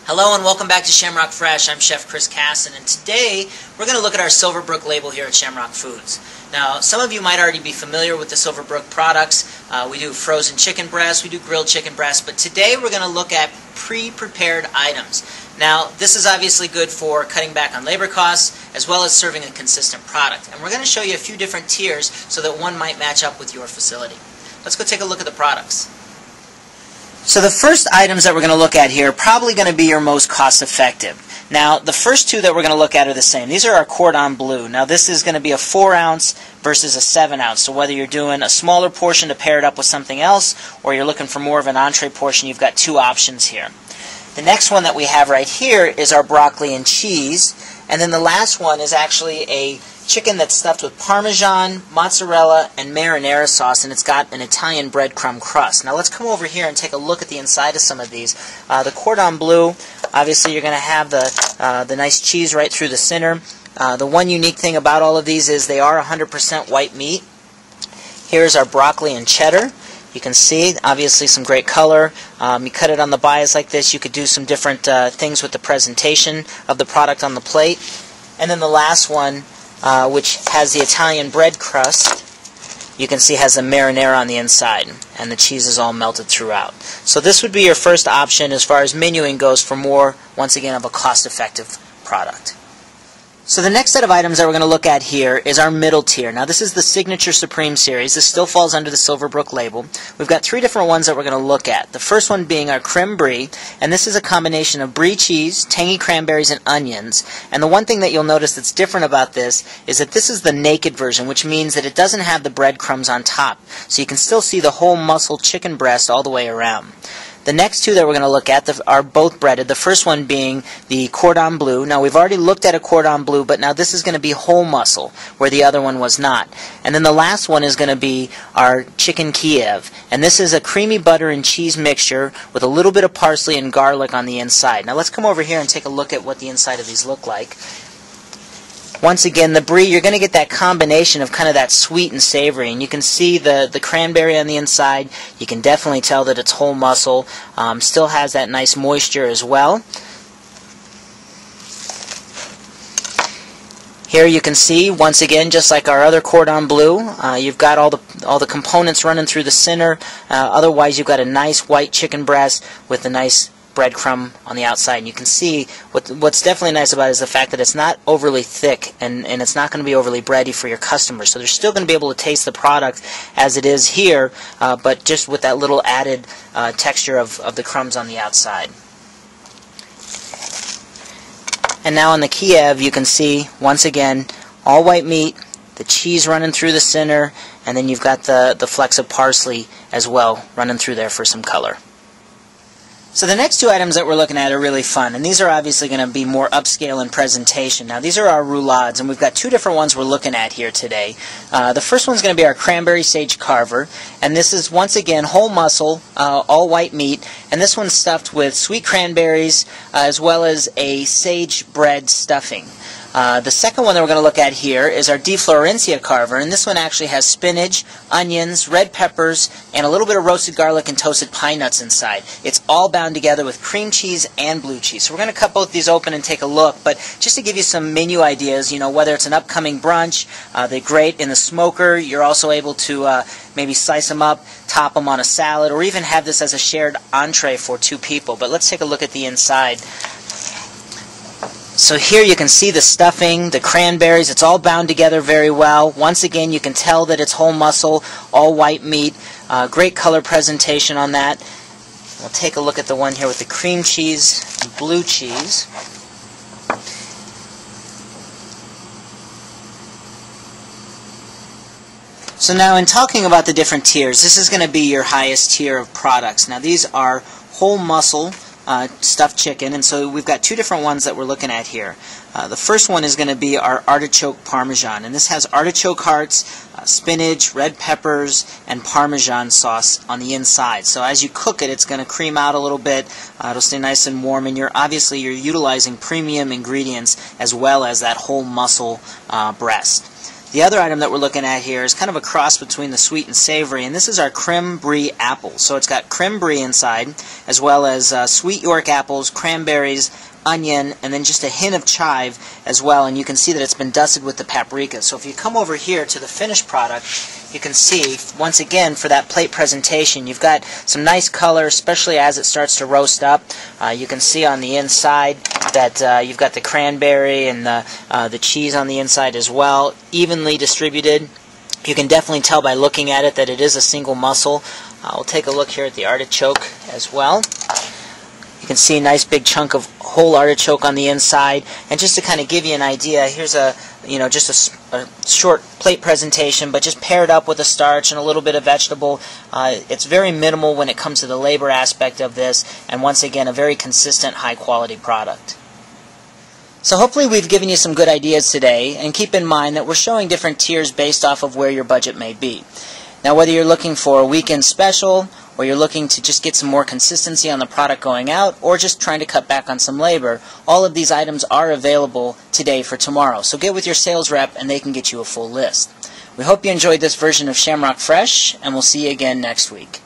Hello and welcome back to Shamrock Fresh. I'm Chef Chris Casson, and today we're going to look at our Silverbrook label here at Shamrock Foods. Now, some of you might already be familiar with the Silverbrook products. We do frozen chicken breasts, we do grilled chicken breasts, but today we're going to look at pre-prepared items. Now, this is obviously good for cutting back on labor costs as well as serving a consistent product. And we're going to show you a few different tiers so that one might match up with your facility. Let's go take a look at the products. So the first items that we're going to look at here are probably going to be your most cost-effective. Now, the first two that we're going to look at are the same. These are our cordon bleu. Now, this is going to be a 4-ounce versus a 7-ounce. So whether you're doing a smaller portion to pair it up with something else or you're looking for more of an entree portion, you've got two options here. The next one that we have right here is our broccoli and cheese. And then the last one is actually a chicken that's stuffed with Parmesan, mozzarella, and marinara sauce, and it's got an Italian breadcrumb crust. Now let's come over here and take a look at the inside of some of these. The cordon bleu, obviously you're going to have the nice cheese right through the center. The one unique thing about all of these is they are 100% white meat. Here's our broccoli and cheddar. You can see, obviously, some great color. You cut it on the bias like this. You could do some different things with the presentation of the product on the plate. And then the last one, which has the Italian bread crust, you can see has a marinara on the inside, and the cheese is all melted throughout. So this would be your first option as far as menuing goes for more, once again, of a cost-effective product. So the next set of items that we're going to look at here is our middle tier. Now this is the Signature Supreme series. This still falls under the Silverbrook label. We've got three different ones that we're going to look at. The first one being our creme brie, and this is a combination of brie cheese, tangy cranberries, and onions. And the one thing that you'll notice that's different about this is that this is the naked version, which means that it doesn't have the breadcrumbs on top. So you can still see the whole muscle chicken breast all the way around. The next two that we're going to look at are both breaded, the first one being the cordon bleu. Now, we've already looked at a cordon bleu, but now this is going to be whole muscle, where the other one was not. And then the last one is going to be our chicken Kiev. And this is a creamy butter and cheese mixture with a little bit of parsley and garlic on the inside. Now, let's come over here and take a look at what the inside of these look like. Once again, the brie, you're going to get that combination of kind of that sweet and savory. And you can see the cranberry on the inside. You can definitely tell that it's whole muscle. Still has that nice moisture as well. Here you can see, once again, just like our other cordon bleu, you've got all the components running through the center. Otherwise, you've got a nice white chicken breast with a nice breadcrumb on the outside. And you can see what's definitely nice about it is the fact that it's not overly thick and it's not going to be overly bready for your customers. So they're still going to be able to taste the product as it is here, but just with that little added texture of the crumbs on the outside. And now on the Kiev, you can see, once again, all white meat, the cheese running through the center, and then you've got the flecks of parsley as well running through there for some color. So the next two items that we're looking at are really fun, and these are obviously going to be more upscale in presentation. Now these are our roulades, and we've got two different ones we're looking at here today. The first one's going to be our cranberry sage carver, and this is once again whole muscle, all white meat, and this one's stuffed with sweet cranberries as well as a sage bread stuffing. The second one that we're going to look at here is our Di Florencia carver, and this one actually has spinach, onions, red peppers, and a little bit of roasted garlic and toasted pine nuts inside. It's all bound together with cream cheese and blue cheese. So we're going to cut both these open and take a look, but just to give you some menu ideas, you know, whether it's an upcoming brunch, they're great in the smoker. You're also able to maybe slice them up, top them on a salad, or even have this as a shared entree for two people. But let's take a look at the inside. So here you can see the stuffing, the cranberries, it's all bound together very well. Once again, you can tell that it's whole muscle, all white meat. Great color presentation on that. We'll take a look at the one here with the cream cheese and blue cheese. So now in talking about the different tiers, this is going to be your highest tier of products. Now these are whole muscle stuffed chicken, and so we've got two different ones that we're looking at here. The first one is going to be our artichoke parmesan, and this has artichoke hearts, spinach, red peppers, and parmesan sauce on the inside. So as you cook it, it's going to cream out a little bit. It'll stay nice and warm, and you're utilizing premium ingredients as well as that whole muscle breast. The other item that we're looking at here is kind of a cross between the sweet and savory, and this is our creme brie apple. So it's got creme brie inside, as well as sweet York apples, cranberries, onion, and then just a hint of chive as well. And you can see that it's been dusted with the paprika. So if you come over here to the finished product, you can see, once again, for that plate presentation, you've got some nice color, especially as it starts to roast up. You can see on the inside that you've got the cranberry and the cheese on the inside as well, evenly distributed. You can definitely tell by looking at it that it is a single muscle. We'll take a look here at the artichoke as well. You can see a nice big chunk of whole artichoke on the inside. And just to kind of give you an idea, here's just a short plate presentation, but just paired up with a starch and a little bit of vegetable. It's very minimal when it comes to the labor aspect of this, and once again, a very consistent, high-quality product. So hopefully we've given you some good ideas today, and keep in mind that we're showing different tiers based off of where your budget may be. Now, whether you're looking for a weekend special, or you're looking to just get some more consistency on the product going out, or just trying to cut back on some labor, all of these items are available today for tomorrow. So get with your sales rep and they can get you a full list. We hope you enjoyed this version of Shamrock Fresh, and we'll see you again next week.